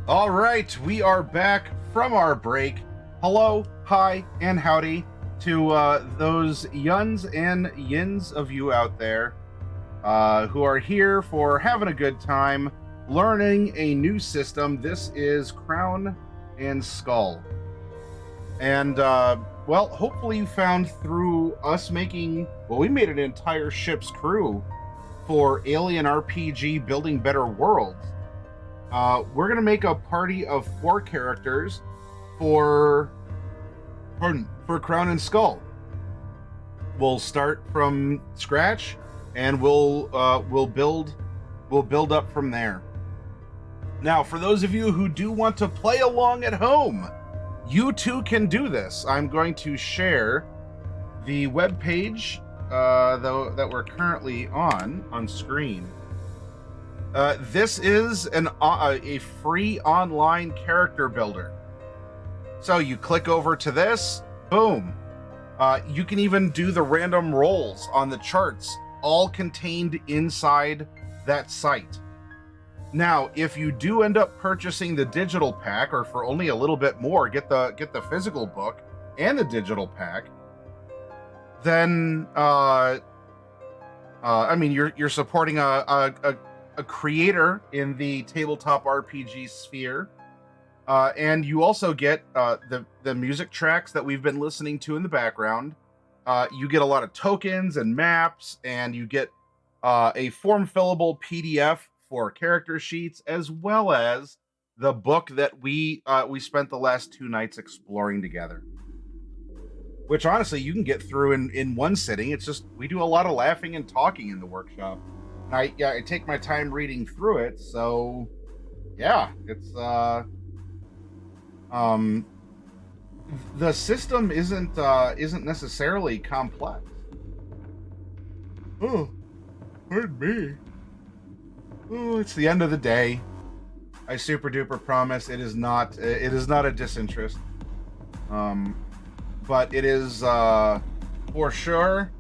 All right, we are back from our break. Hello, hi, and howdy to those yuns and yins of you out there who are here for having a good time, learning a new system. This is Crown and Skull. And, well, hopefully you found through us making, well, we made an entire ship's crew for Alien RPG Building Better Worlds. We're gonna make a party of 4 characters for Crown and Skull. We'll start from scratch, and we'll build up from there. Now, for those of you who do want to play along at home, you too can do this. I'm going to share the webpage that we're currently on screen. This is a free online character builder. So you click over to this, boom. You can even do the random rolls on the charts, all contained inside that site. Now, if you do end up purchasing the digital pack, or for only a little bit more, get the physical book and the digital pack, then I mean, you're supporting a creator in the tabletop RPG sphere, and you also get the music tracks that we've been listening to in the background. You get a lot of tokens and maps, and you get a form-fillable PDF for character sheets, as well as the book that we spent the last 2 nights exploring together. Which honestly, you can get through in one sitting. It's just we do a lot of laughing and talking in the workshop. I take my time reading through it, so yeah, it's the system isn't necessarily complex. Oh, pardon me. Oh, it's the end of the day. I super duper promise it is not a disinterest. But it is for sure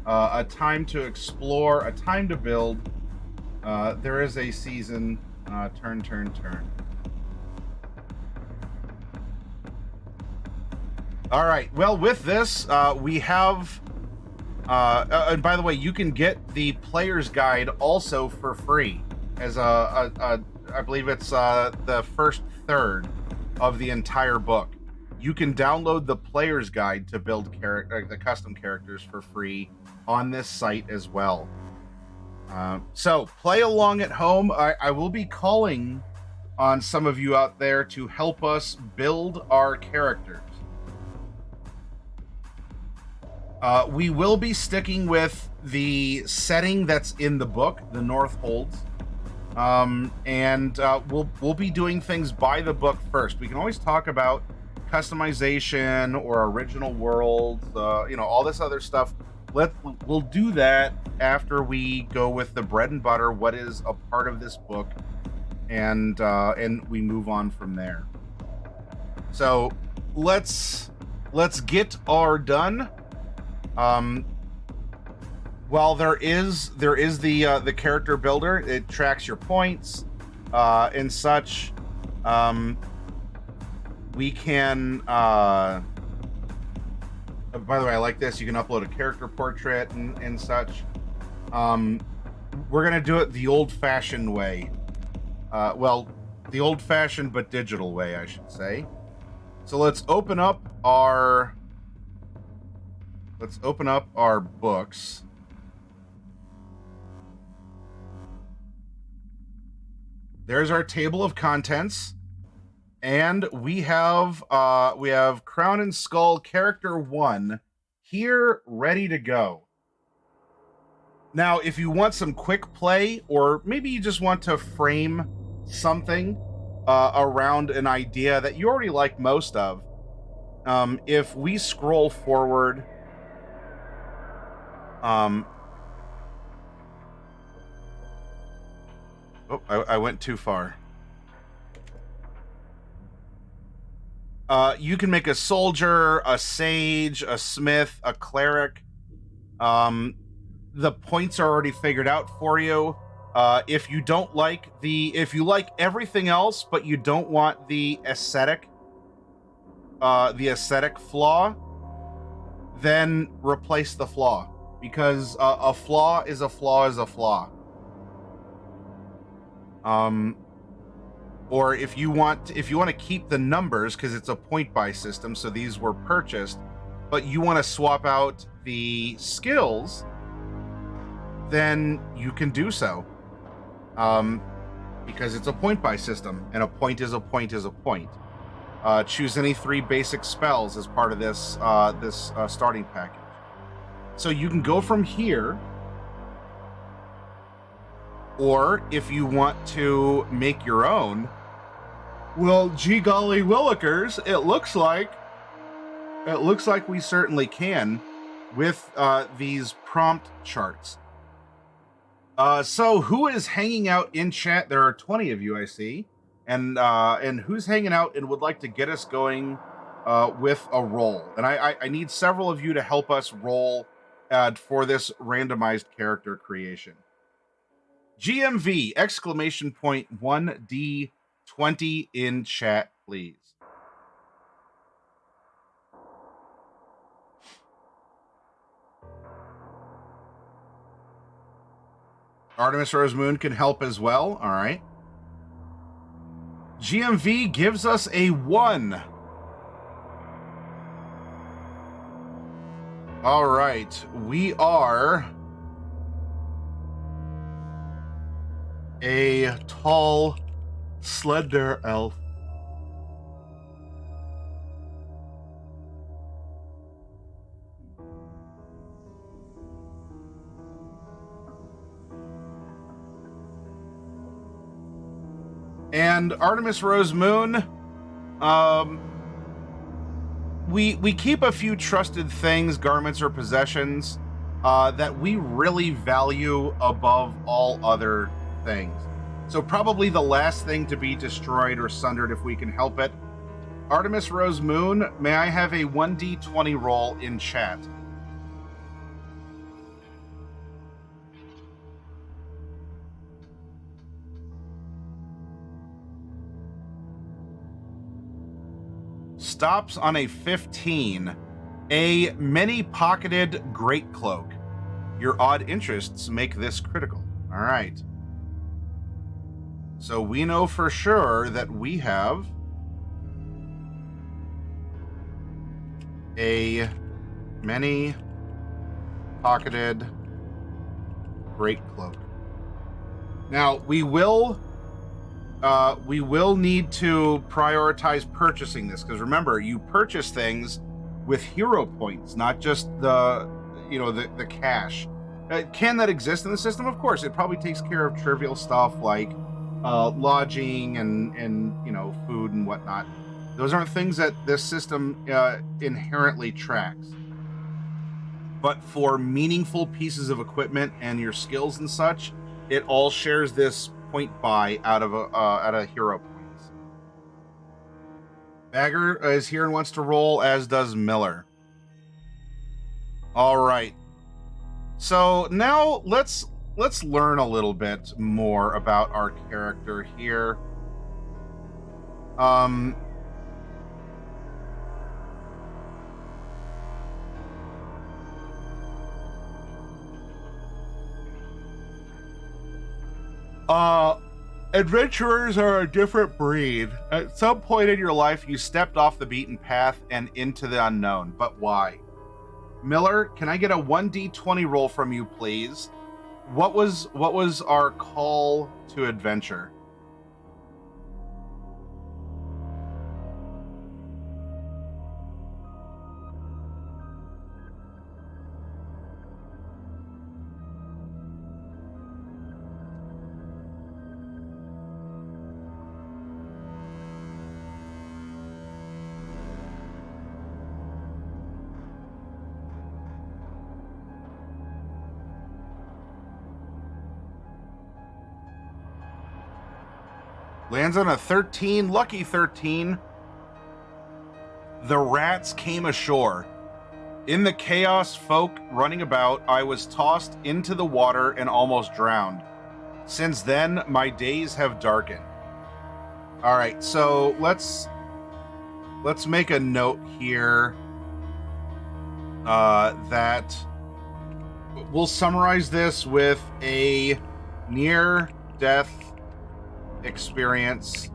a time to explore, a time to build. There is a season. Turn. All right. Well, with this, we have. And by the way, you can get the player's guide also for free, as I believe it's the first third of the entire book. You can download the player's guide to build the custom characters for free on this site as well. So play along at home. I will be calling on some of you out there to help us build our characters. We will be sticking with the setting that's in the book, the North Holds. And we'll be doing things by the book first. We can always talk about customization or original worlds, all this other stuff. We'll do that after we go with the bread and butter, what is a part of this book, and we move on from there. So let's get our done. While there is the character builder, it tracks your points and such. We can by the way, I like this. You can upload a character portrait and such. We're gonna do it the old-fashioned way. Well, the old-fashioned but digital way, I should say. So let's open up our books. There's our table of contents, and we have Crown and Skull Character 1 here, ready to go. Now, if you want some quick play, or maybe you just want to frame something around an idea that you already like most of, if we scroll forward, I went too far. You can make a soldier, a sage, a smith, a cleric. The points are already figured out for you. If you don't like if you like everything else, but you don't want the aesthetic flaw, then replace the flaw, because a flaw is a flaw is a flaw. Or if you want to keep the numbers, because it's a point buy system, so these were purchased, but you want to swap out the skills, then you can do so. Because it's a point buy system, and a point is a point is a point. Choose any 3 basic spells as part of this starting package. So you can go from here, or if you want to make your own, well, gee golly willikers, it looks like we certainly can with these prompt charts. So who is hanging out in chat? There are 20 of you, I see. And who's hanging out and would like to get us going with a roll? And I need several of you to help us roll for this randomized character creation. GMV, exclamation point 1D20 in chat, please. Artemis Rose Moon can help as well. All right. GMV gives us a 1. All right. We are a tall, slender elf. And Artemis Rose Moon, we keep a few trusted things, garments or possessions, that we really value above all other things. So probably the last thing to be destroyed or sundered if we can help it. Artemis Rose Moon, may I have a 1D20 roll in chat? Stops on a 15. A many-pocketed great cloak. Your odd interests make this critical. All right. So we know for sure that we have a many-pocketed great cloak. Now, we will need to prioritize purchasing this, because remember, you purchase things with hero points, not just the cash. Can that exist in the system? Of course, it probably takes care of trivial stuff like lodging and food and whatnot. Those aren't things that this system inherently tracks. But for meaningful pieces of equipment and your skills and such, it all shares this point buy out of hero points. Bagger is here and wants to roll, as does Miller. All right. So now let's learn a little bit more about our character here. Adventurers are a different breed. At some point in your life, you stepped off the beaten path and into the unknown. But why? Miller, can I get a 1D20 roll from you, please? What was our call to adventure? Lands on a 13, lucky 13. The rats came ashore. In the chaos folk running about, I was tossed into the water and almost drowned. Since then, my days have darkened. All right, so let's make a note here that we'll summarize this with a near-death experience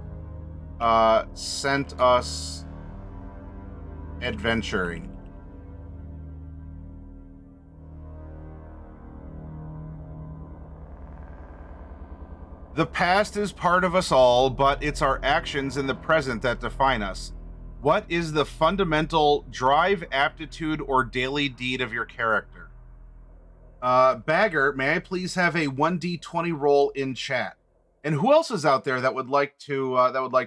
sent us adventuring. The past is part of us all, but it's our actions in the present that define us. What is the fundamental drive, aptitude, or daily deed of your character? Bagger, may I please have a 1d20 roll in chat? And who else is out there that would like to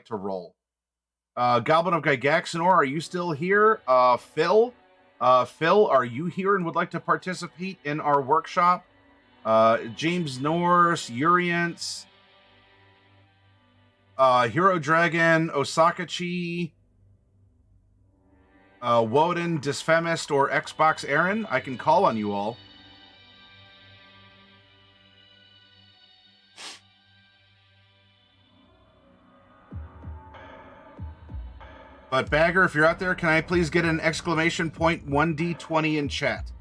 roll? Goblin of Gygaxanor, are you still here? Phil, are you here and would like to participate in our workshop? James Norse, Uriance, Hero Dragon, Osakachi, Woden, Disfemist, or Xbox Aaron. I can call on you all. But Bagger, if you're out there, can I please get an exclamation point 1d20 in chat?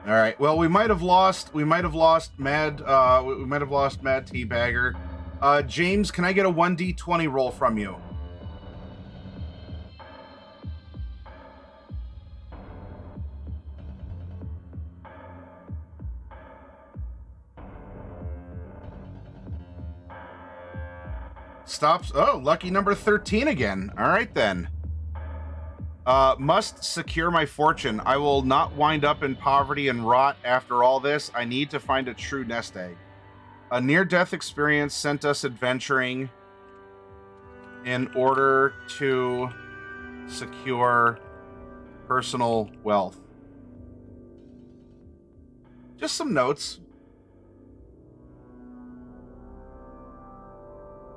All right. Well, we might have lost Mad T Bagger. James, can I get a 1d20 roll from you? Stops. Oh, lucky number 13 again. All right, then. Must secure my fortune. I will not wind up in poverty and rot after all this. I need to find a true nest egg. A near-death experience sent us adventuring in order to secure personal wealth. Just some notes.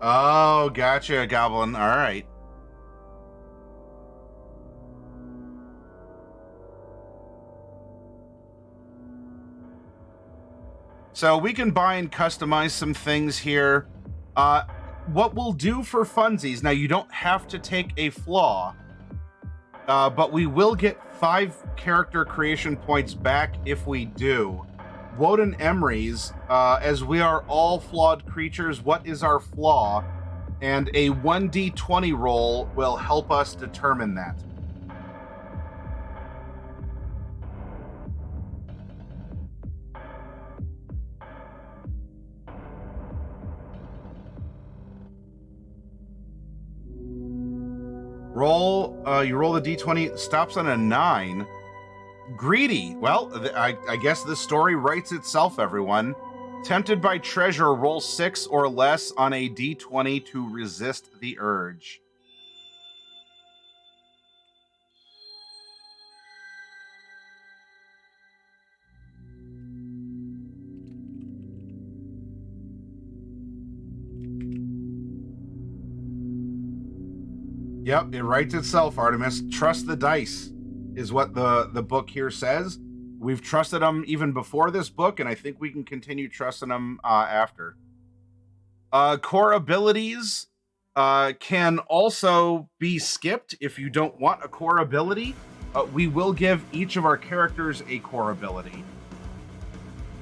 Oh, gotcha, Goblin. All right. So we can buy and customize some things here. What we'll do for funsies, now you don't have to take a flaw, but we will get 5 character creation points back if we do. Woden Emery's, as we are all flawed creatures, what is our flaw? And a 1d20 roll will help us determine that. You roll the d20, stops on a 9. Greedy. Well, I guess the story writes itself, everyone. Tempted by treasure, roll 6 or less on a d20 to resist the urge. Yep, it writes itself, Artemis. Trust the dice is what the book here says. We've trusted them even before this book, and I think we can continue trusting them after. Core abilities can also be skipped if you don't want a core ability. We will give each of our characters a core ability.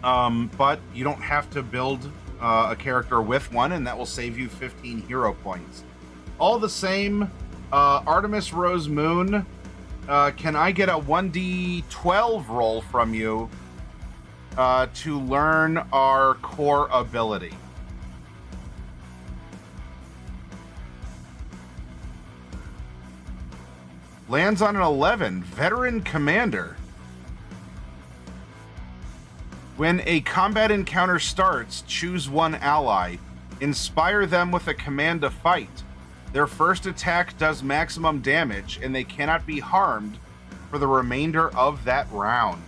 But you don't have to build a character with one, and that will save you 15 hero points. All the same, Artemis Rose Moon, can I get a 1d12 roll from you to learn our core ability? Lands on an 11. Veteran Commander. When a combat encounter starts, choose one ally. Inspire them with a command to fight. Their first attack does maximum damage, and they cannot be harmed for the remainder of that round.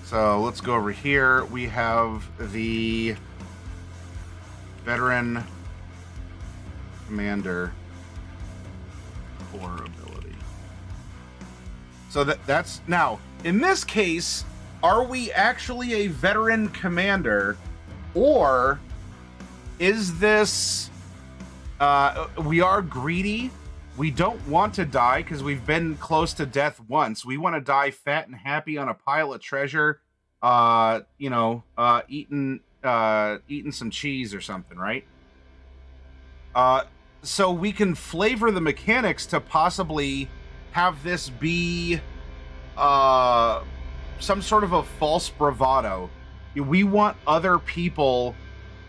So let's go over here. We have the veteran commander core ability. So that's now in this case, are we actually a veteran commander, or is this we are greedy? We don't want to die because we've been close to death once. We want to die fat and happy on a pile of treasure, eating some cheese or something, right? So we can flavor the mechanics to possibly have this be some sort of a false bravado. We want other people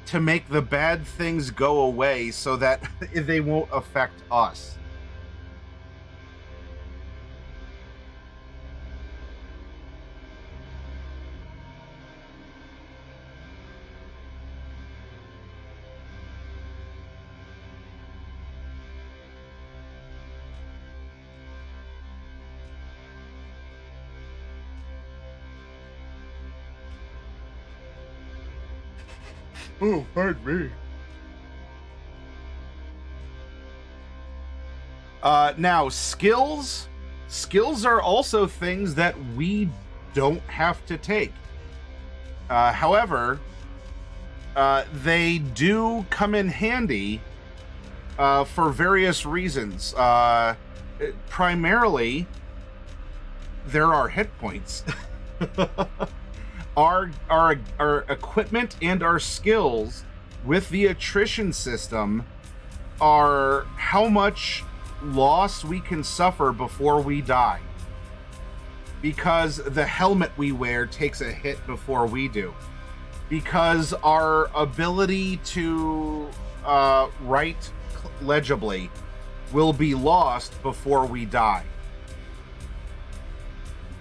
to make the bad things go away so that they won't affect us. Oh, pardon me. Now, skills are also things that we don't have to take. However, they do come in handy for various reasons. Primarily, there are hit points. Our equipment and our skills with the attrition system are how much loss we can suffer before we die, because the helmet we wear takes a hit before we do, because our ability to write legibly will be lost before we die.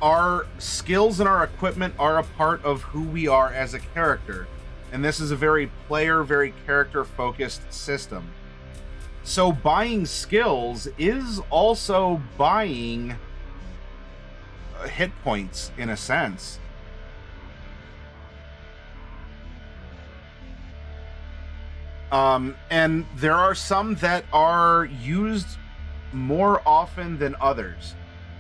Our skills and our equipment are a part of who we are as a character, and this is a very character-focused system. So buying skills is also buying hit points, in a sense. And there are some that are used more often than others.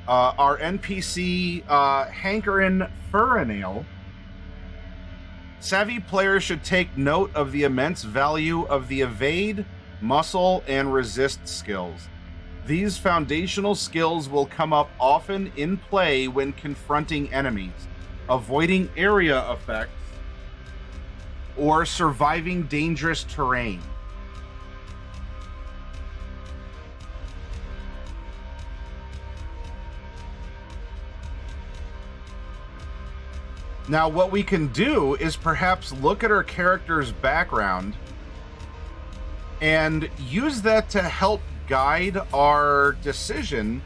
Our NPC, Hankerin Furanail. Savvy players should take note of the immense value of the evade, muscle, and resist skills. These foundational skills will come up often in play when confronting enemies, avoiding area effects, or surviving dangerous terrain. Now, what we can do is perhaps look at our character's background and use that to help guide our decision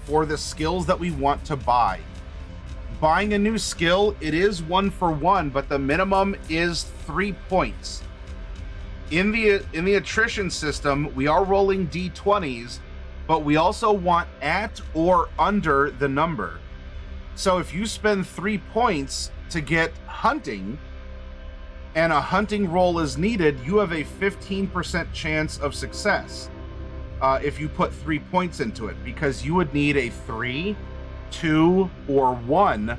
for the skills that we want to buy. Buying a new skill, it is 1 for 1, but the minimum is 3 points. In the attrition system, we are rolling d20s, but we also want at or under the number. So if you spend 3 points to get hunting, and a hunting roll is needed, you have a 15% chance of success if you put 3 points into it, because you would need a 3, 2, or 1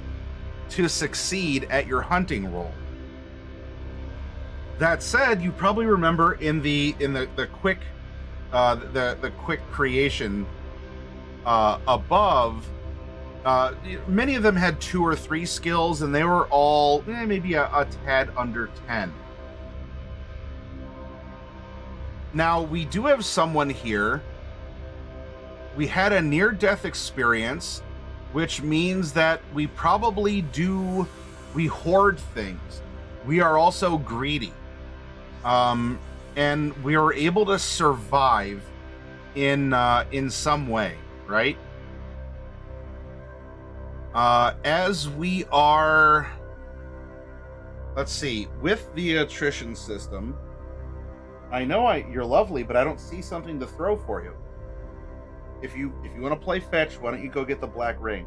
to succeed at your hunting roll. That said, you probably remember in the quick creation above, many of them had 2 or 3 skills, and they were all maybe a tad under 10. Now, we do have someone here. We had a near-death experience, which means that we probably we hoard things. We are also greedy. And we are able to survive in some way, right? As we are, let's see, with the attrition system, I know you're lovely, but I don't see something to throw for you. If you want to play fetch, why don't you go get the black ring?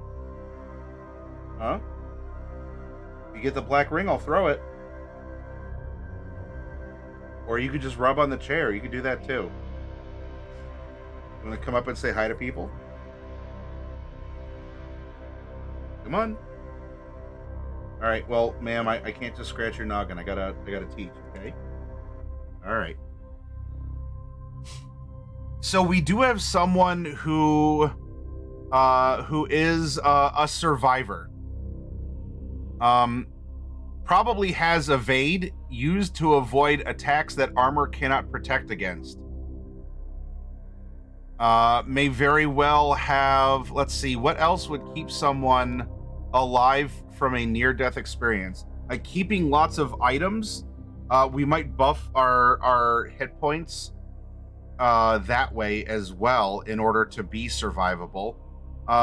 Huh? you get the black ring, I'll throw it. Or you could just rub on the chair. You could do that too. You want to come up and say hi to people? Come on. All right. Well, ma'am, I can't just scratch your noggin. I gotta teach. Okay. All right. So we do have someone who is a survivor. Probably has evade used to avoid attacks that armor cannot protect against. May very well have, let's see, what else would keep someone alive from a near-death experience? Like keeping lots of items. We might buff our hit points that way as well in order to be survivable.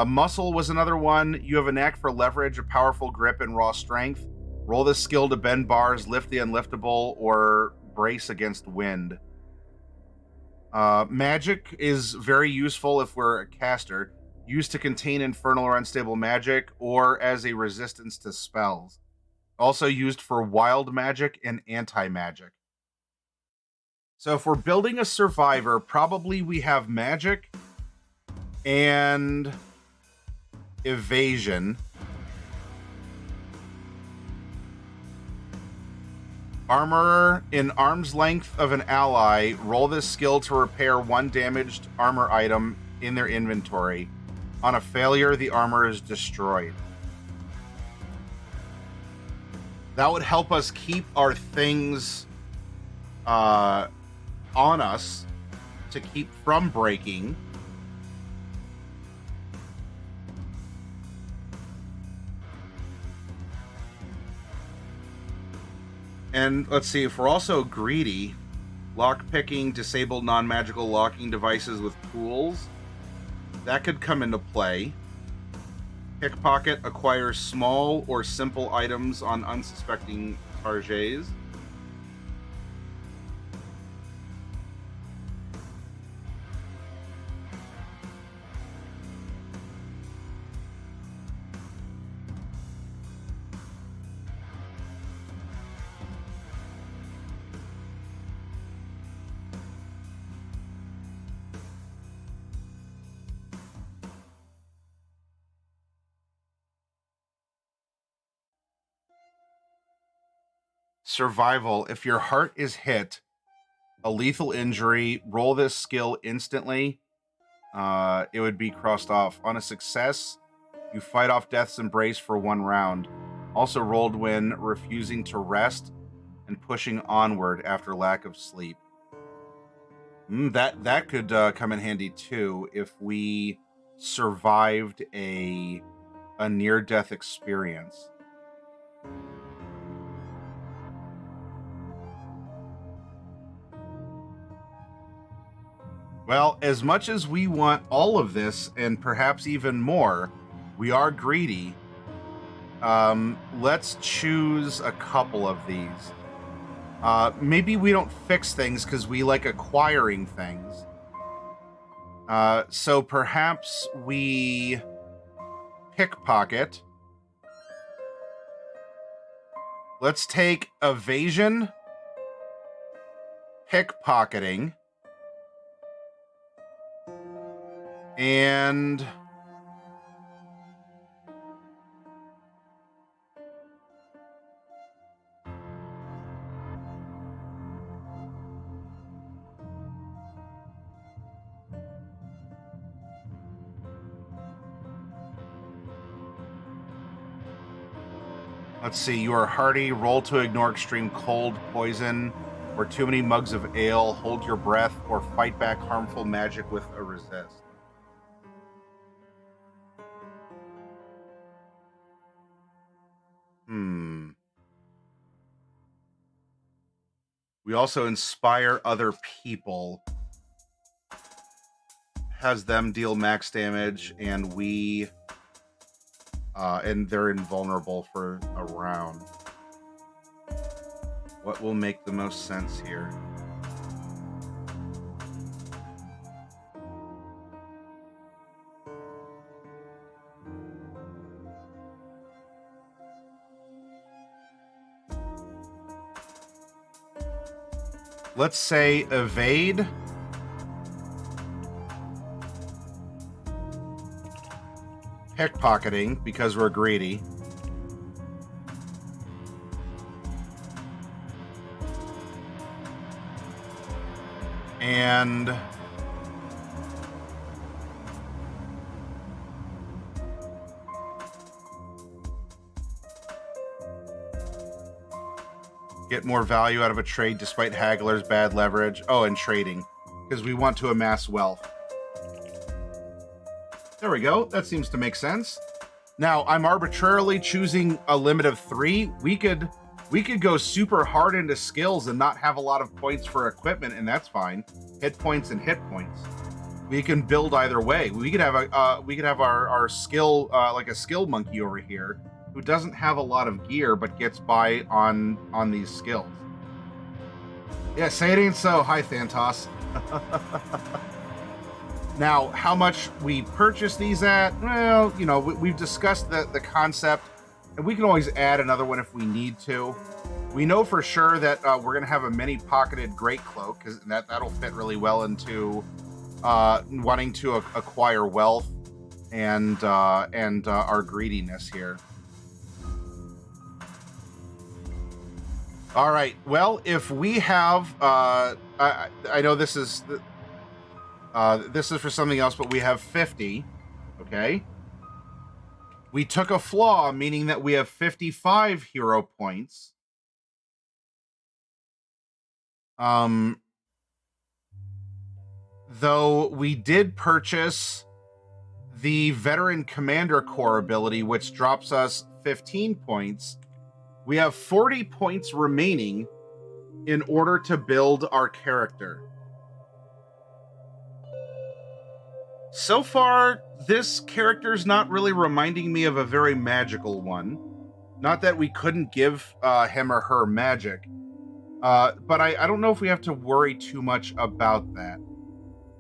Muscle was another one. You have a knack for leverage, a powerful grip, and raw strength. Roll this skill to bend bars, lift the unliftable, or brace against wind. Magic is very useful if we're a caster. Used to contain infernal or unstable magic, or as a resistance to spells. Also used for wild magic and anti-magic. So if we're building a survivor, probably we have magic and evasion. Armorer in arm's length of an ally. Roll this skill to repair one damaged armor item in their inventory. On a failure, the armor is destroyed. That would help us keep our things on us to keep from breaking. And let's see, if we're also greedy, lockpicking, disabled non-magical locking devices with tools, that could come into play. Pickpocket acquires small or simple items on unsuspecting targets. Survival. If your heart is hit, a lethal injury, roll this skill instantly. It would be crossed off. On a success, you fight off death's embrace for 1 round. Also rolled when refusing to rest and pushing onward after lack of sleep. That could come in handy too if we survived a near-death experience. Well, as much as we want all of this, and perhaps even more, we are greedy. Let's choose a couple of these. Maybe we don't fix things because we like acquiring things. So perhaps we pickpocket. Let's take evasion, pickpocketing, and let's see, you are hardy, roll to ignore extreme cold, poison, or too many mugs of ale, hold your breath, or fight back harmful magic with a resist. We also inspire other people. Has them deal max damage, and we and they're invulnerable for a round. What will make the most sense here? let's say evade. Pickpocketing, because we're greedy. And get more value out of a trade despite hagglers, bad leverage. Oh, and trading, because we want to amass wealth. There we go. That seems to make sense. Now, I'm arbitrarily choosing a limit of 3. We could go super hard into skills and not have a lot of points for equipment, and that's fine. Hit points and hit points. We can build either way. We could have our skill like a skill monkey over here who doesn't have a lot of gear but gets by on these skills. Yeah, say it ain't so. Hi, Thantos. Now, how much we purchase these at? Well, you know, we've discussed the concept, and we can always add another one if we need to. We know for sure that we're going to have a many-pocketed great cloak, because that'll fit really well into wanting to acquire wealth and our greediness here. All right. Well, if we have, I know this is for something else, but we have 50. Okay. We took a flaw, meaning that we have 55 hero points. Though we did purchase the Veteran Commander Corps ability, which drops us 15 points. We have 40 points remaining in order to build our character. So far, this character's not really reminding me of a very magical one. Not that we couldn't give him or her magic, but I don't know if we have to worry too much about that.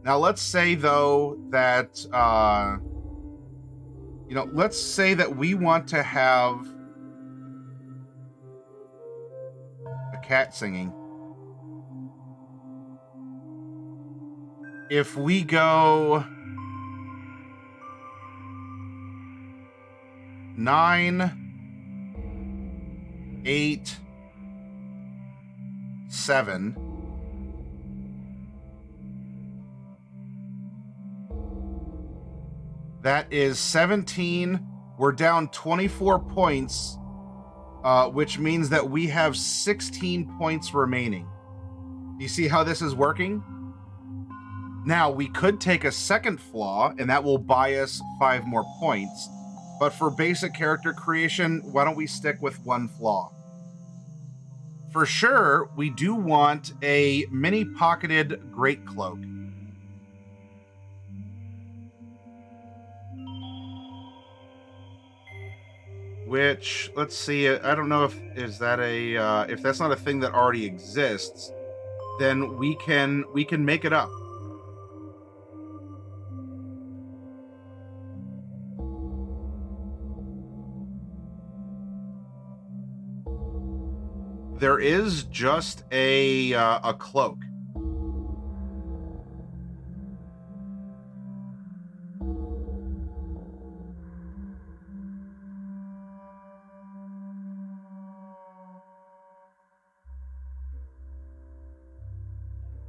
Now, let's say, though, that, let's say that we want to have a cat singing. If we go 9, 8, 7. That is 17. We're down 24 points, which means that we have 16 points remaining. Do you see how this is working? Now, we could take a second flaw, and that will buy us 5 more points. But for basic character creation, why don't we stick with 1 flaw? For sure, we do want a mini-pocketed great cloak. Which, let's see, I don't know if that's not a thing that already exists, then we can make it up. There is just a cloak.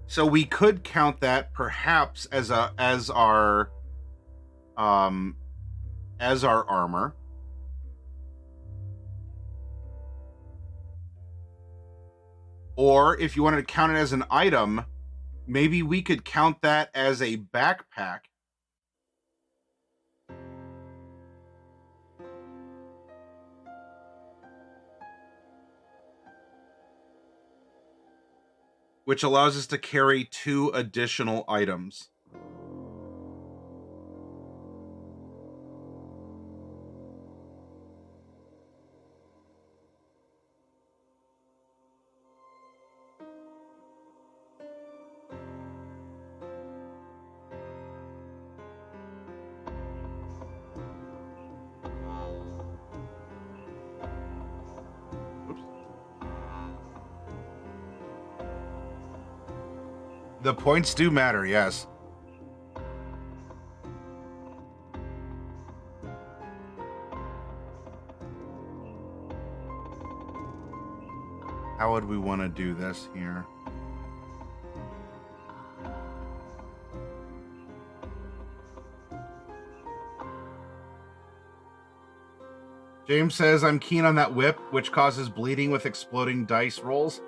So we could count that perhaps as our armor. Or if you wanted to count it as an item, maybe we could count that as a backpack. Which allows us to carry 2 additional items. The points do matter, yes. How would we want to do this here? James says, I'm keen on that whip, which causes bleeding with exploding dice rolls.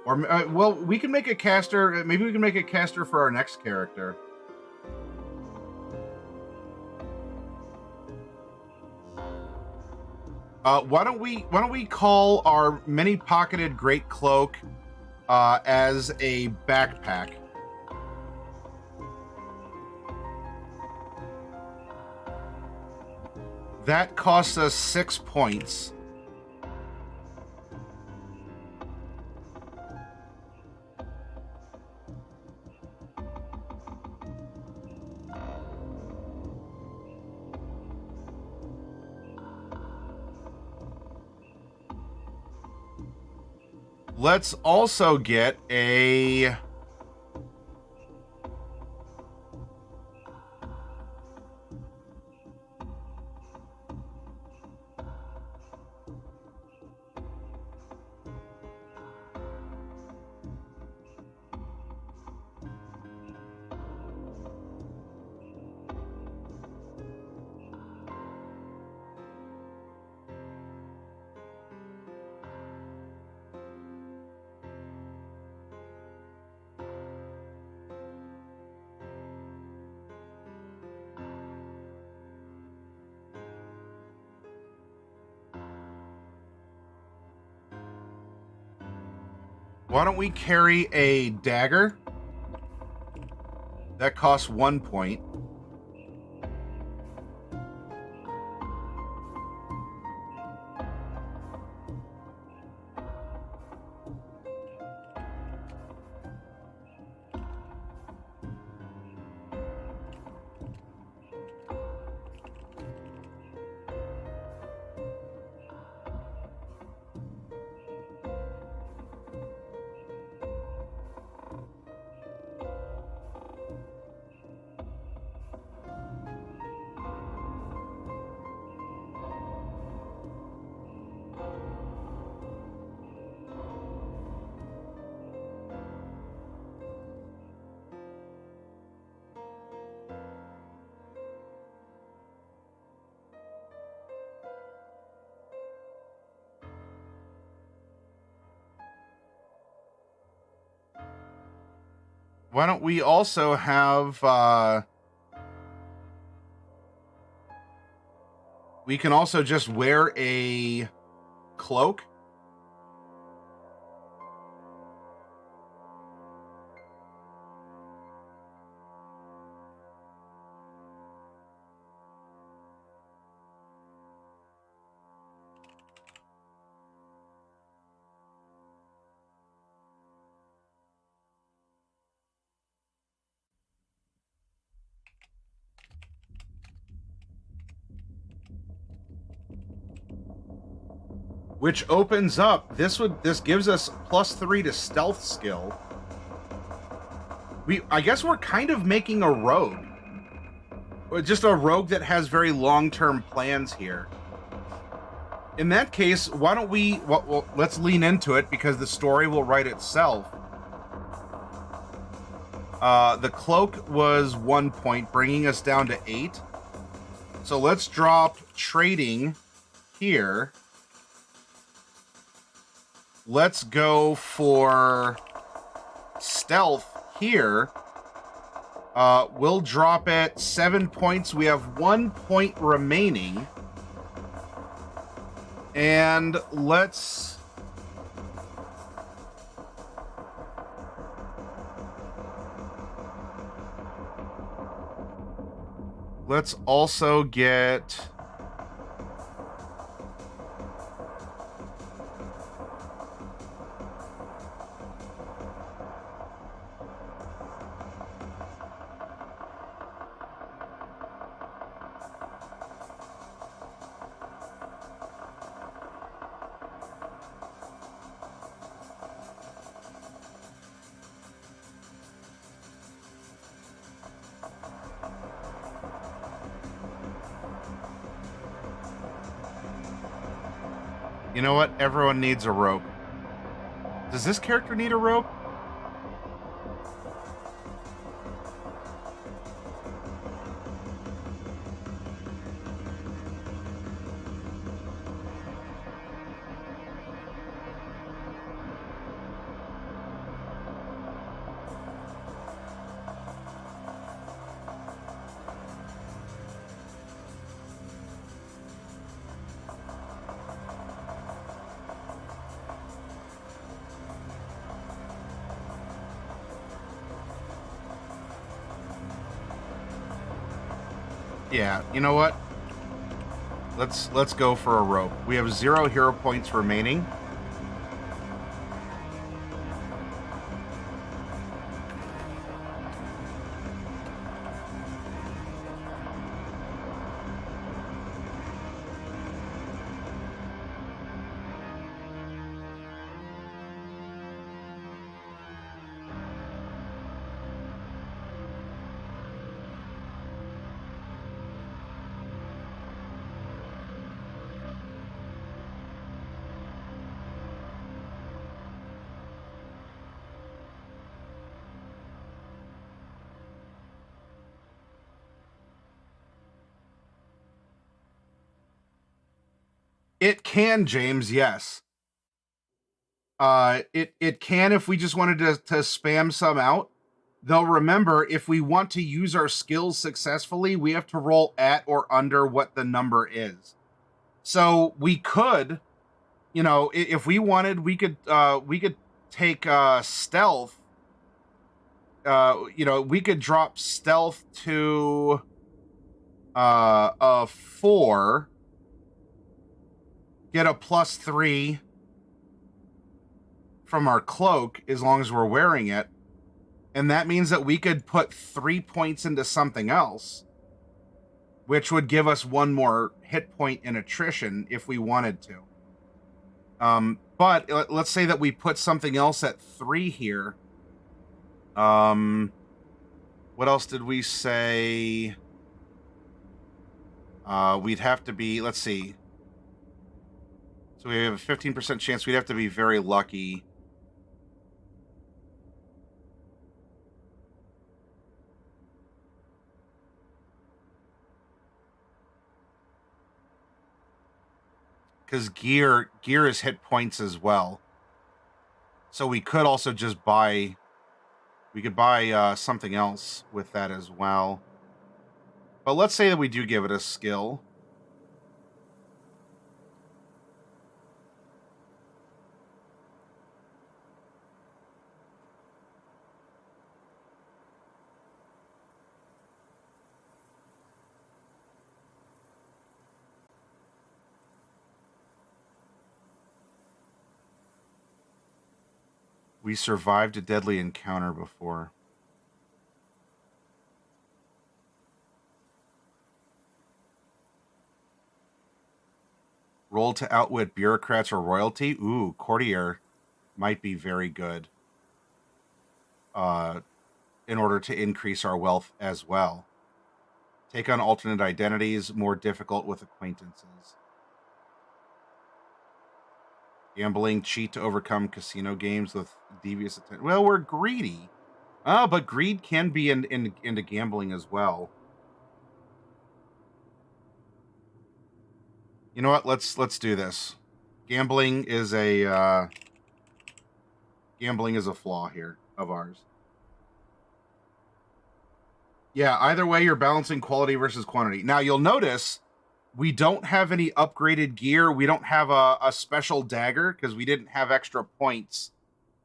Or, well, we can make a caster. Maybe we can make a caster for our next character. Why don't we call our many-pocketed great cloak as a backpack? That costs us 6 points. Let's also get a... Why don't we carry a dagger? That costs 1 point. Why don't we also have, we can also just wear a cloak. Which opens up, this gives us +3 to stealth skill. I guess we're kind of making a rogue. Just a rogue that has very long-term plans here. In that case, why don't we, well, let's lean into it because the story will write itself. The cloak was 1 point, bringing us down to 8. So let's drop trading here. Let's go for stealth here. We'll drop it 7 points. We have 1 point remaining. And let's also get You know what? Everyone needs a rope. Does this character need a rope? Yeah, you know what? Let's go for a rope. We have 0 hero points remaining. It can, James, yes. It can if we just wanted to spam some out. Though remember, if we want to use our skills successfully, we have to roll at or under what the number is. So we could, you know, if we wanted, we could take stealth. You know, we could drop stealth to a 4, get a +3 from our cloak as long as we're wearing it. And that means that we could put 3 points into something else, which would give us 1 more hit point in attrition if we wanted to. But let's say that we put something else at 3 here. What else did we say? We'd have to be, let's see. So we have a 15% chance. We'd have to be very lucky. Because gear is hit points as well. So we could also just buy... We could buy something else with that as well. But let's say that we do give it a skill. We survived a deadly encounter before. Roll to outwit bureaucrats or royalty. Ooh, courtier might be very good. In order to increase our wealth as well. Take on alternate identities, more difficult with acquaintances. Gambling, cheat to overcome casino games with devious intent. Well, we're greedy. But greed can be into gambling as well. You know what? Let's do this. Gambling is a flaw here of ours. Yeah, either way, you're balancing quality versus quantity. Now, you'll notice we don't have any upgraded gear. We don't have a special dagger because we didn't have extra points.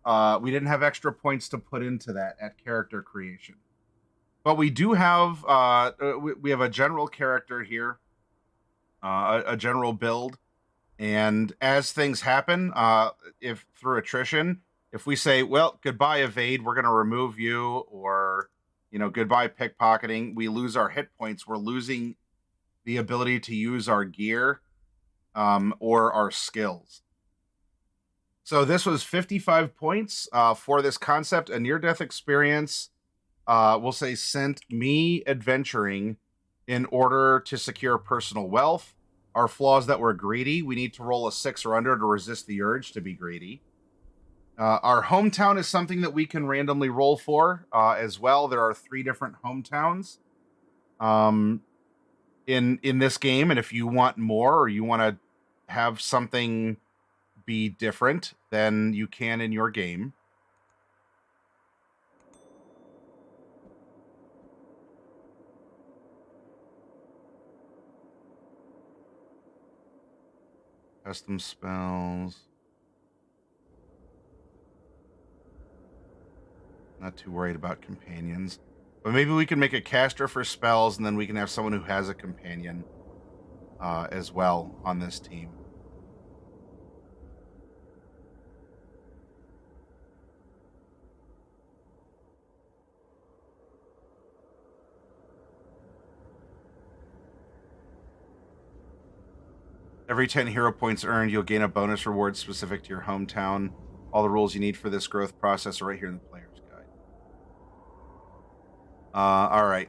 We didn't have extra points to put into that at character creation. But we do have we have a general character here, a general build, and as things happen, if through attrition, if we say, well, goodbye evade, we're going to remove you, or goodbye pickpocketing, we lose our hit points. We're losing the ability to use our gear or our skills. So this was 55 points for this concept, a near-death experience. We'll say sent me adventuring in order to secure personal wealth. our flaws that we're greedy. We need to roll a 6 or under to resist the urge to be greedy. Our hometown is something that we can randomly roll for as well. There are 3 different hometowns in this game, and if you want more or you want to have something be different, then you can in your game. Custom spells. Not too worried about companions. But maybe we can make a caster for spells, and then we can have someone who has a companion as well on this team. Every 10 hero points earned, you'll gain a bonus reward specific to your hometown. All the rules you need for this growth process are right here in the player's guide. All right.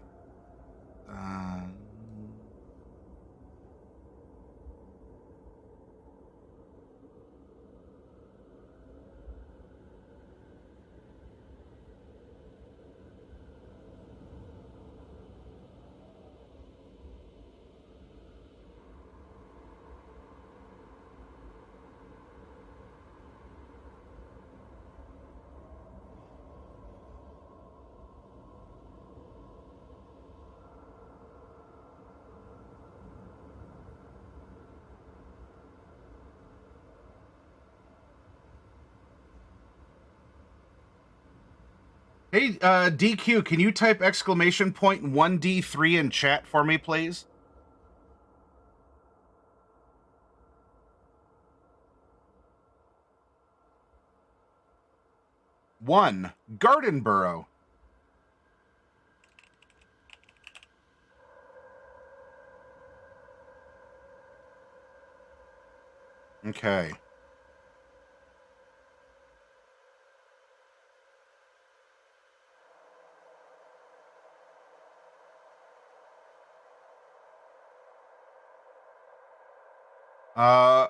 Hey, DQ, can you type exclamation point 1D3 in chat for me, please? One, garden burrow. Okay.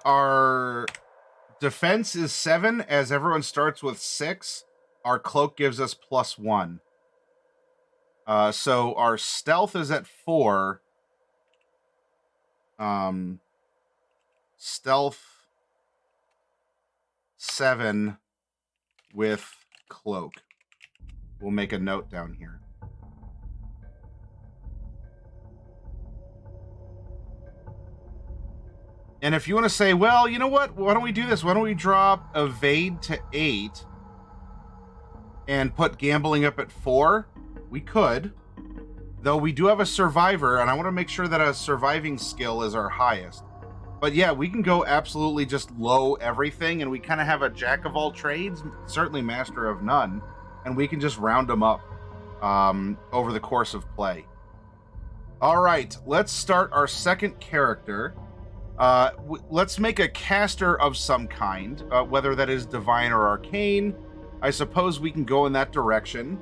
Our defense is 7, as everyone starts with 6. Our cloak gives us +1. So our stealth is at 4. Stealth 7 with cloak. We'll make a note down here. And if you want to say, well, you know what? Why don't we do this? Why don't we drop evade to 8 and put gambling up at 4? We could. Though we do have a survivor, and I want to make sure that a surviving skill is our highest. But yeah, we can go absolutely just low everything, and we kind of have a jack of all trades, certainly master of none, and we can just round them up over the course of play. All right, let's start our second character. Let's make a caster of some kind, whether that is divine or arcane. I suppose we can go in that direction.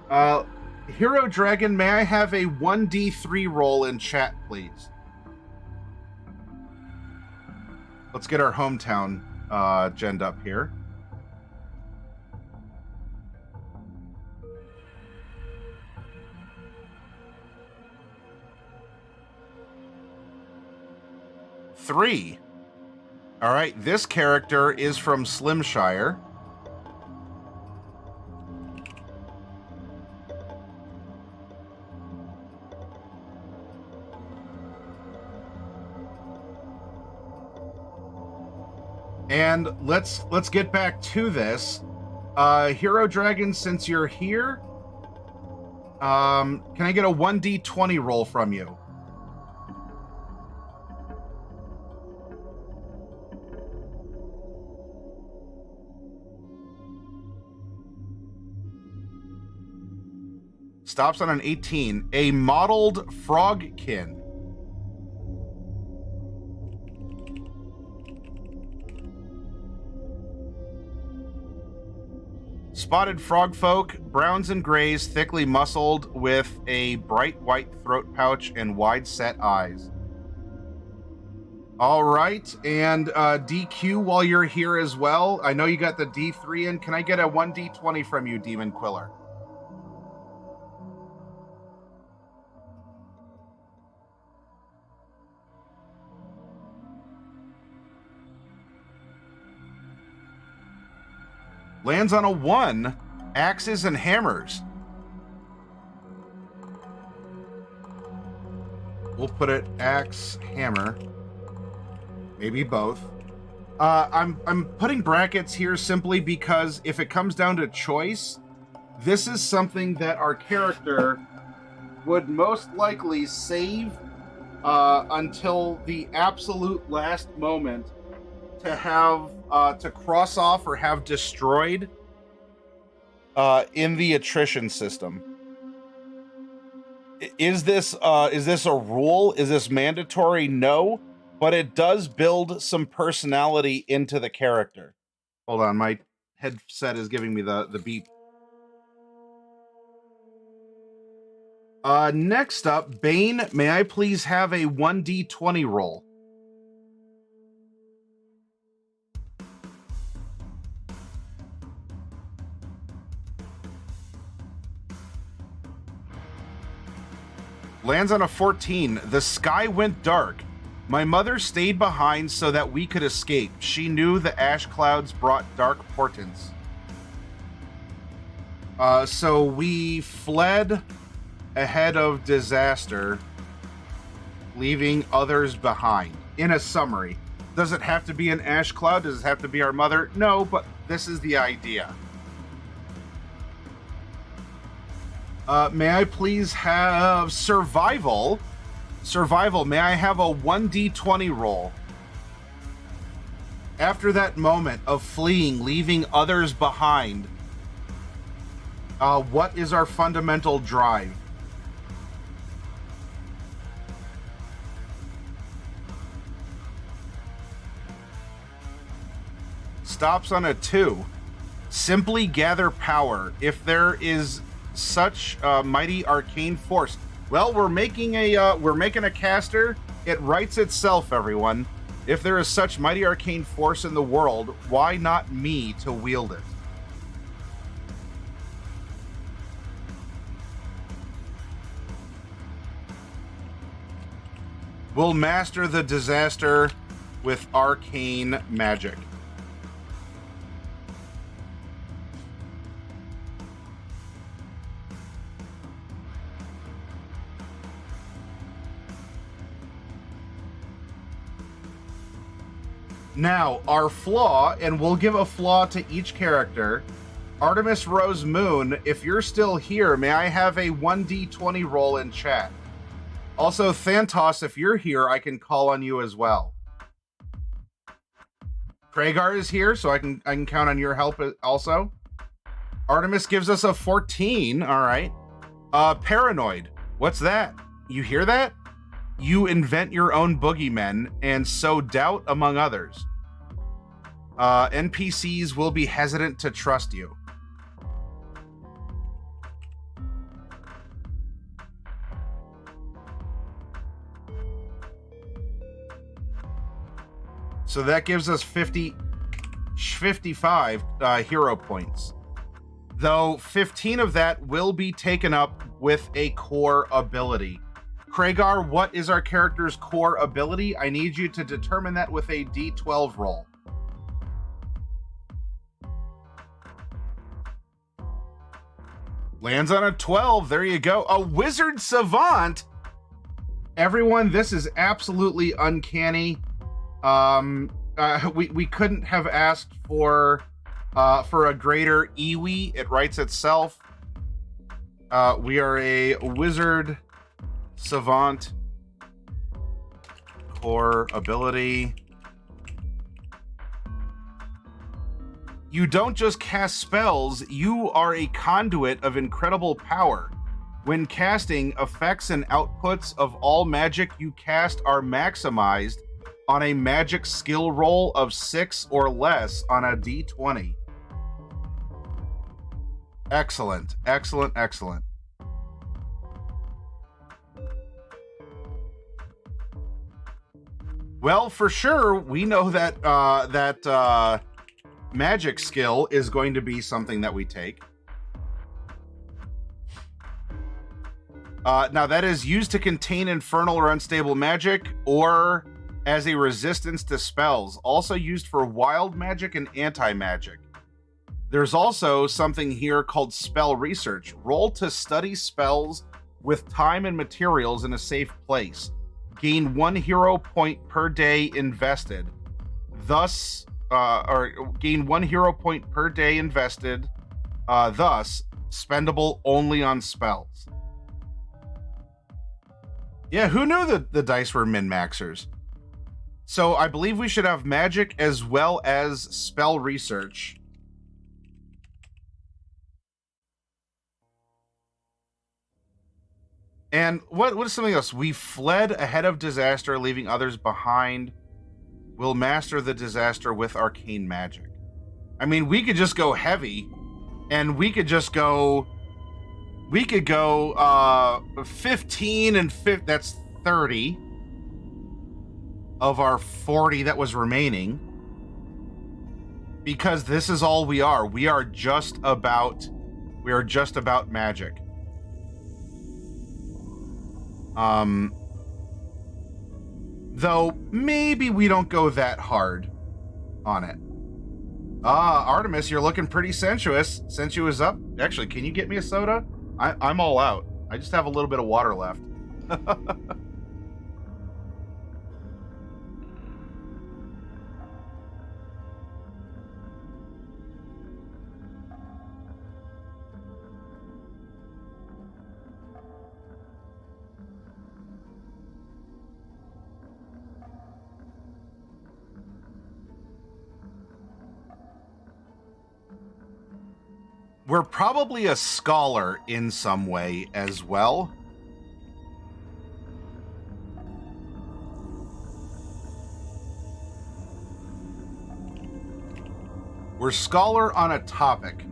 Hero Dragon, may I have a 1d3 roll in chat, please? Let's get our hometown genned up here. Three. All right, this character is from Slimshire. And let's get back to this. Hero Dragon, since you're here, can I get a 1d20 roll from you? Stops on an 18. A mottled frogkin. Spotted frogfolk, browns and grays, thickly muscled, with a bright white throat pouch and wide-set eyes. All right, and DQ while you're here as well. I know you got the D3 in. Can I get a 1D20 from you, Demon Quiller? Lands on a 1. Axes and hammers. We'll put it axe, hammer. Maybe both. I'm putting brackets here simply because if it comes down to choice, this is something that our character would most likely save until the absolute last moment to have to cross off or have destroyed in the attrition system. Is this a rule? Is this mandatory? No, but it does build some personality into the character. Hold on, my headset is giving me the beep. Next up, Bane, may I please have a 1d20 roll? Lands on a 14. The sky went dark. My mother stayed behind so that we could escape. She knew the ash clouds brought dark portents. So we fled ahead of disaster, leaving others behind. In a summary, does it have to be an ash cloud? Does it have to be our mother? No, but this is the idea. May I please have survival? Survival, may I have a 1d20 roll? After that moment of fleeing, leaving others behind, what is our fundamental drive? Stops on a 2. Simply gather power. If there is such mighty arcane force. Well, we're making a caster. It writes itself, everyone. If there is such mighty arcane force in the world, why not me to wield it? We'll master the disaster with arcane magic. Now, our flaw, and we'll give a flaw to each character. Artemis Rose Moon, if you're still here, may I have a 1d20 roll in chat? Also, Thantos, if you're here, I can call on you as well. Kragar is here, so I can count on your help also. Artemis gives us a 14. All right. Paranoid. What's that? You hear that? You invent your own boogeymen and sow doubt among others. NPCs will be hesitant to trust you. So that gives us 55 hero points. Though 15 of that will be taken up with a core ability. Kragar, what is our character's core ability? I need you to determine that with a D12 roll. Lands on a 12. There you go. A wizard savant. Everyone, this is absolutely uncanny. We couldn't have asked for a greater Iwi. It writes itself. We are a wizard savant, core ability. You don't just cast spells, you are a conduit of incredible power. When casting, effects and outputs of all magic you cast are maximized on a magic skill roll of 6 or less on a d20. Excellent, excellent, excellent. Well, for sure, we know that magic skill is going to be something that we take. Now, that is used to contain infernal or unstable magic, or as a resistance to spells. Also used for wild magic and anti-magic. There's also something here called spell research. Roll to study spells with time and materials in a safe place. Gain 1 hero point per day invested. Thus, or gain 1 hero point per day invested. Thus, spendable only on spells. Yeah, who knew that the dice were min-maxers? So I believe we should have magic as well as spell research. And what is something else? We fled ahead of disaster, leaving others behind. We'll master the disaster with arcane magic. I mean, we could just go heavy, and we could just go... We could go 15 and 50. That's 30 of our 40 that was remaining. Because this is all we are. We are just about magic. Though maybe we don't go that hard on it. Artemis, you're looking pretty sensuous. Sensuous up. Actually, can you get me a soda? I'm all out. I just have a little bit of water left. We're probably a scholar in some way as well. We're scholar on a topic.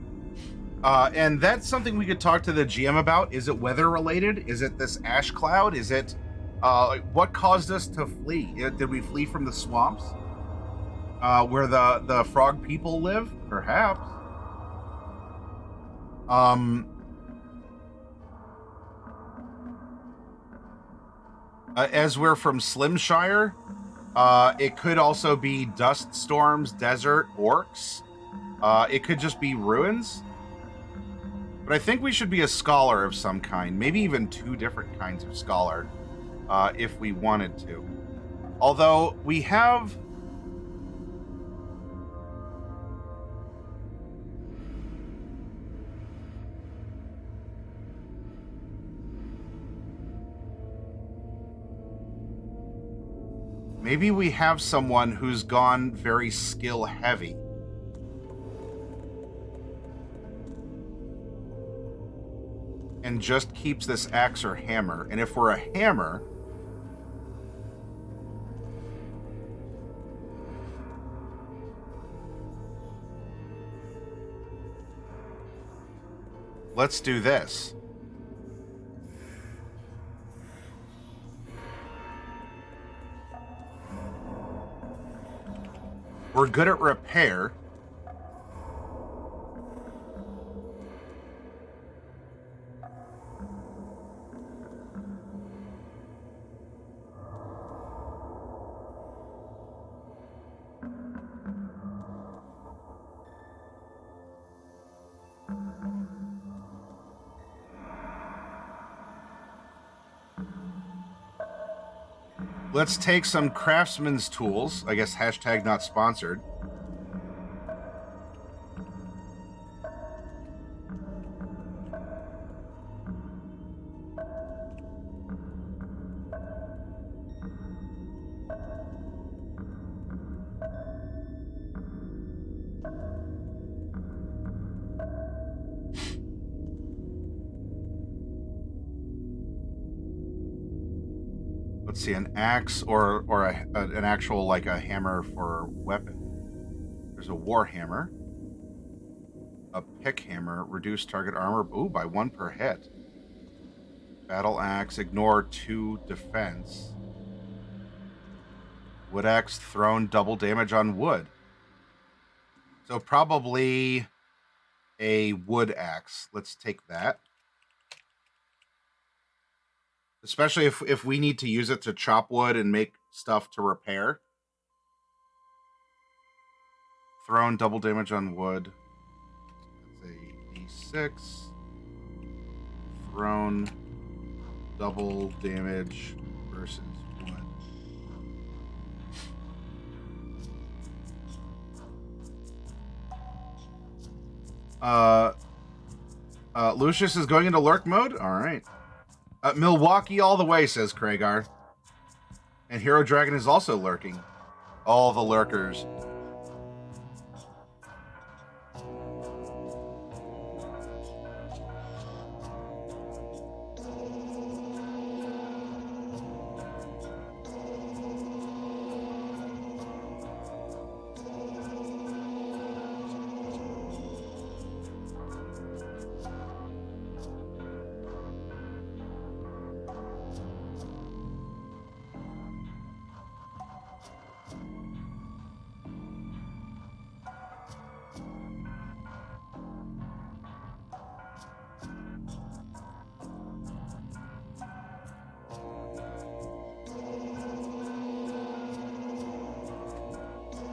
And that's something we could talk to the GM about. Is it weather related? Is it this ash cloud? Is it what caused us to flee? Did we flee from the swamps? Where the frog people live? Perhaps. As we're from Slimshire, it could also be dust storms, desert, orcs. It could just be ruins. But I think we should be a scholar of some kind, maybe even 2 different kinds of scholar, if we wanted to. Although we have... Maybe we have someone who's gone very skill heavy. And just keeps this axe or hammer. And if we're a hammer... Let's do this. We're good at repair. Let's take some craftsman's tools. I guess hashtag not sponsored. Let's see, an axe or an actual, like a hammer for weapon. There's a war hammer. A pick hammer, reduce target armor, by 1 per hit. Battle axe, ignore 2 defense. Wood axe thrown double damage on wood. So probably a wood axe. Let's take that. Especially if we need to use it to chop wood and make stuff to repair. Thrown double damage on wood. That's a d6. Thrown double damage versus wood. Lucius is going into lurk mode? All right. Milwaukee all the way, says Kragar. And Hero Dragon is also lurking. All the lurkers.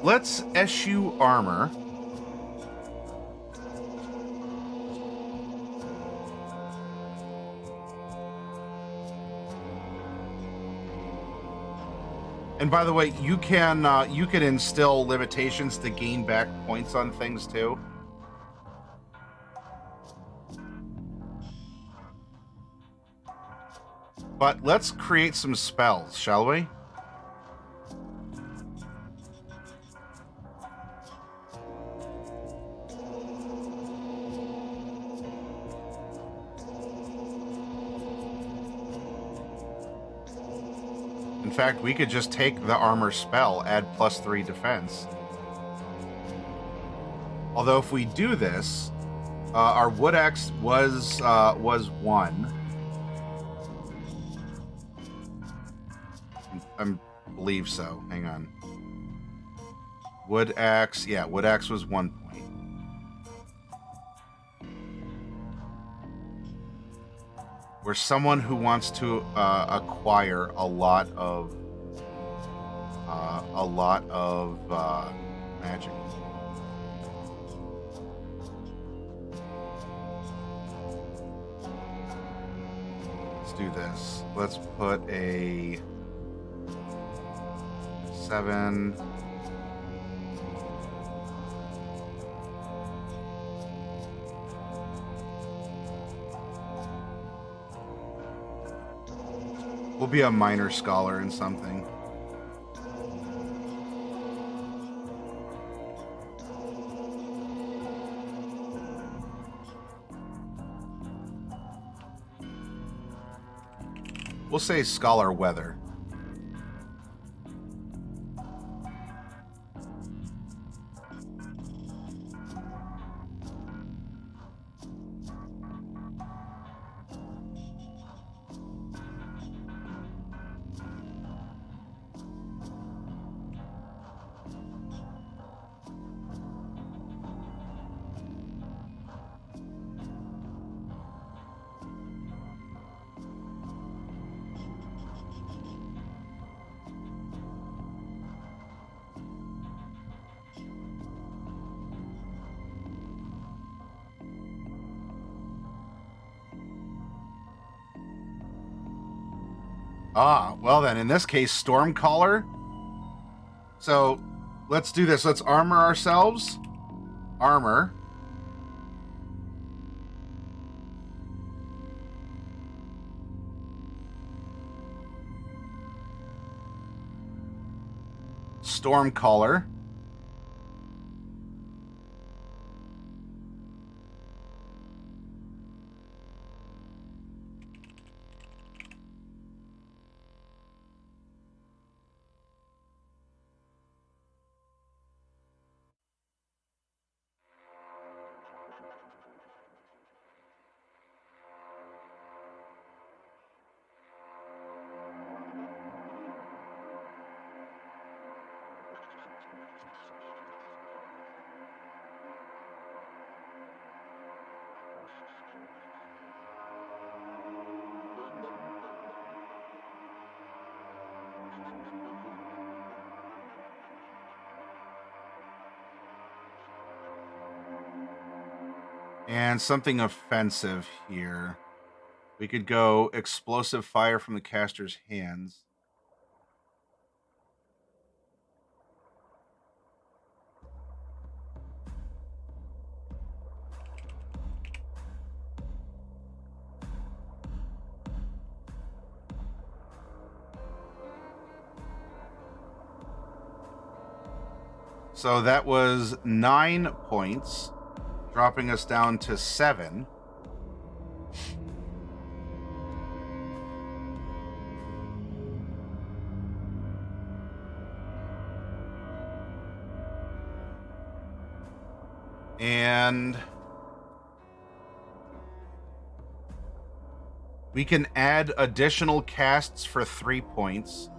Let's eschew armor. And by the way, you can instill limitations to gain back points on things too. But let's create some spells, shall we? In fact, we could just take the armor spell, add +3 defense. Although if we do this, our wood axe was 1. I believe so. Hang on. Wood axe, yeah, wood axe was 1 point. We're someone who wants to acquire a lot of magic. Let's do this. Let's put a 7. We'll be a minor scholar in something. We'll say scholar weather. Ah, well then, in this case, Stormcaller. So, let's do this. Let's armor ourselves. Armor. Stormcaller. And something offensive here. We could go explosive fire from the caster's hands. So that was 9 points, dropping us down to 7. And we can add additional casts for 3 points.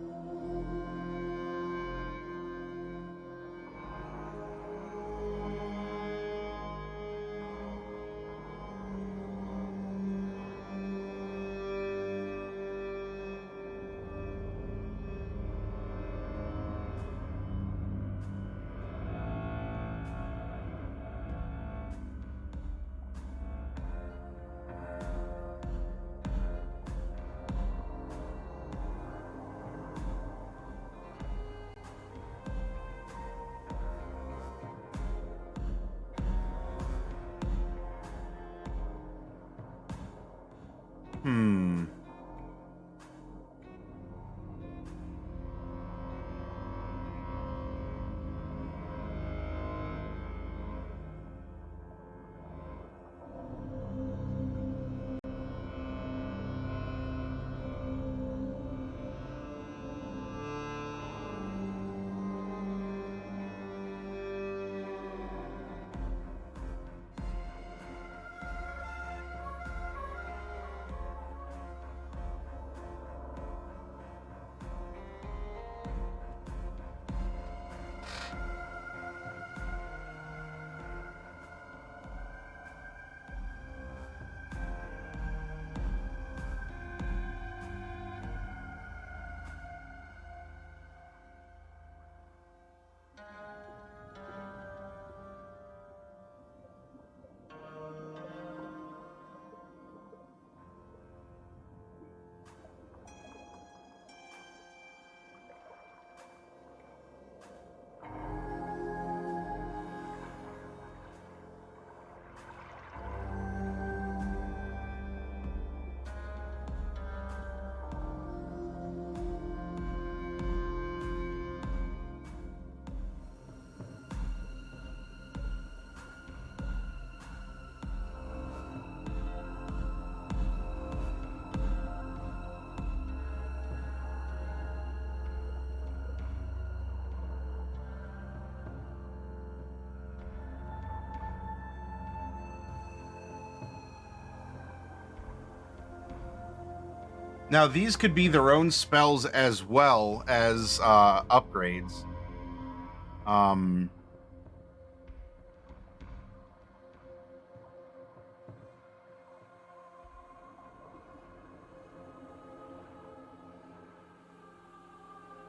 Now, these could be their own spells as well as upgrades.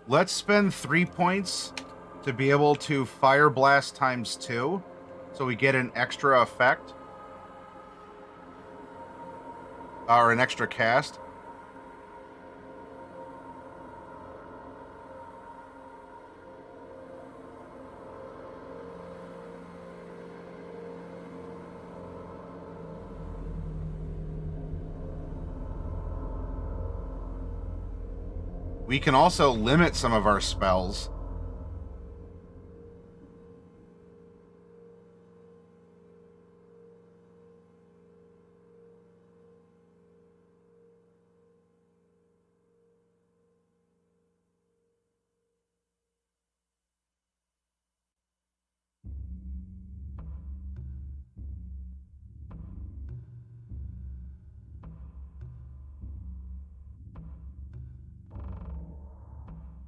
Let's spend 3 points to be able to Fire Blast times 2, so we get an extra effect. Or an extra cast. We can also limit some of our spells.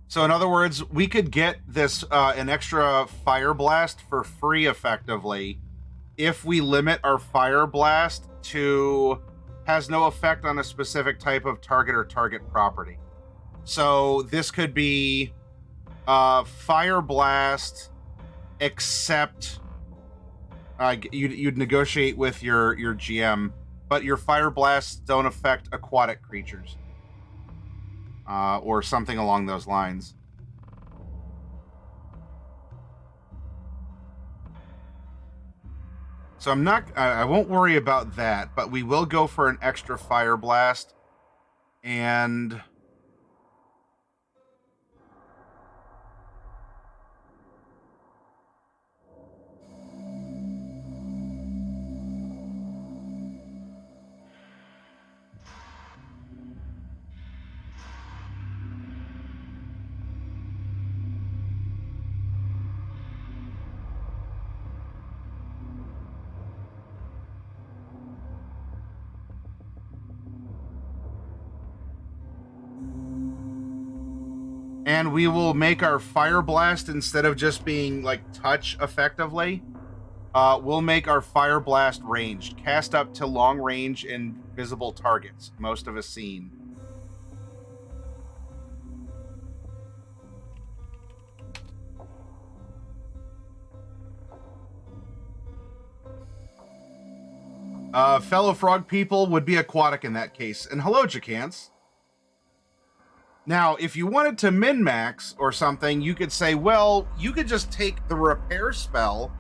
So in other words, we could get this an extra Fire Blast for free effectively if we limit our Fire Blast to has no effect on a specific type of target or target property. So this could be Fire Blast except You'd negotiate with your GM, but your fire blasts don't affect aquatic creatures, or something along those lines. So I won't worry about that, but we will go for an extra fire blast, and we will make our fire blast, instead of just being like touch effectively, we'll make our fire blast ranged, cast up to long range and visible targets, most of a scene. Fellow frog people would be aquatic in that case. And hello, Jacants. Now, if you wanted to min-max or something, you could say, well, you could just take the repair spell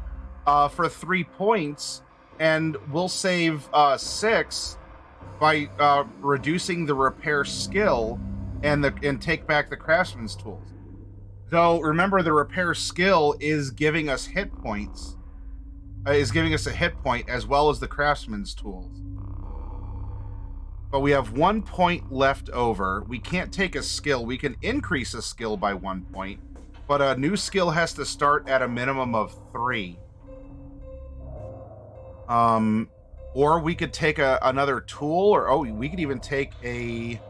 for 3 points, and we'll save 6 by reducing the repair skill and take back the craftsman's tools. Though, remember, the repair skill is giving us hit points, is giving us a hit point as well as the craftsman's tools. But we have 1 point left over. We can't take a skill. We can increase a skill by 1 point, but a new skill has to start at a minimum of 3. Or we could take another tool, or we could even take a...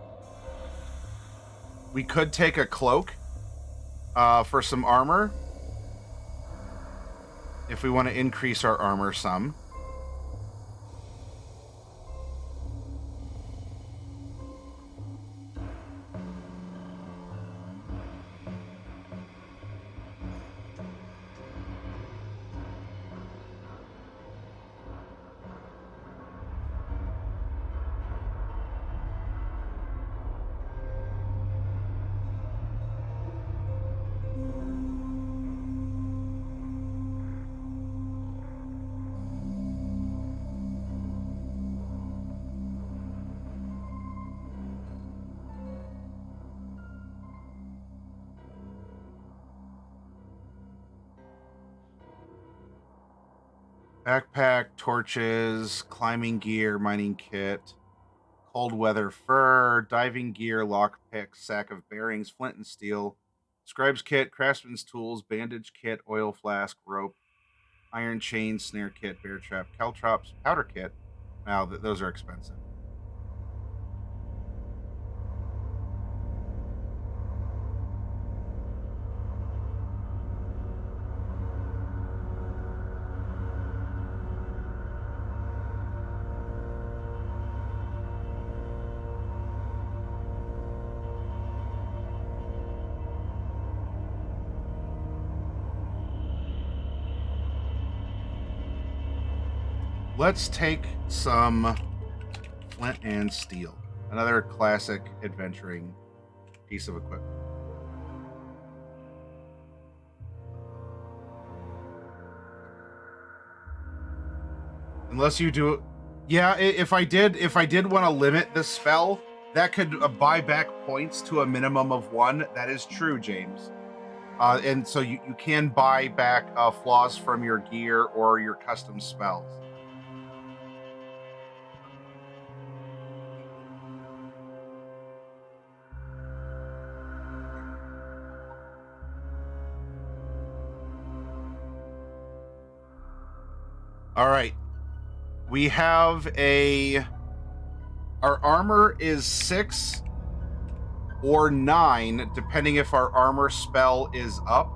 We could take a cloak for some armor, if we want to increase our armor some. Backpack, torches, climbing gear, mining kit, cold weather fur, diving gear, lockpick, sack of bearings, flint and steel, scribe's kit, craftsman's tools, bandage kit, oil flask, rope, iron chain, snare kit, bear trap, caltrops, powder kit. Now, those are expensive. Let's take some flint and steel. Another classic adventuring piece of equipment. Unless you do... Yeah, if I did want to limit the spell, that could buy back points to a minimum of 1. That is true, James. And so you can buy back flaws from your gear or your custom spells. All right. We have our armor is 6 or 9, depending if our armor spell is up.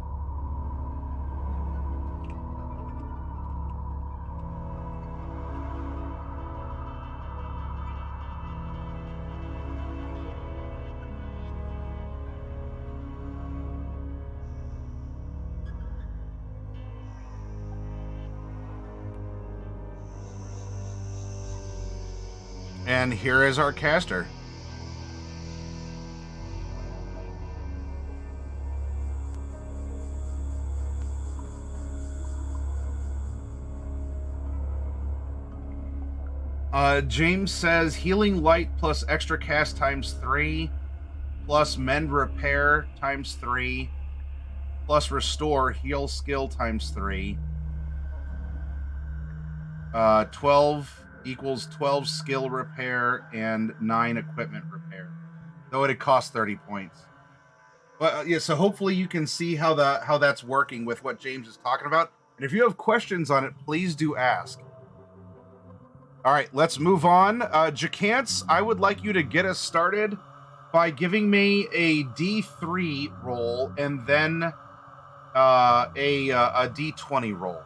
And here is our caster. James says healing light plus extra cast times 3, plus mend repair times 3, plus restore heal skill times 3. 12 equals 12 skill repair and 9 equipment repair. Though it costs 30 points. But yeah, so hopefully you can see how that's working with what James is talking about. And if you have questions on it, please do ask. All right, let's move on. Jacance, I would like you to get us started by giving me a D3 roll and then a D20 roll.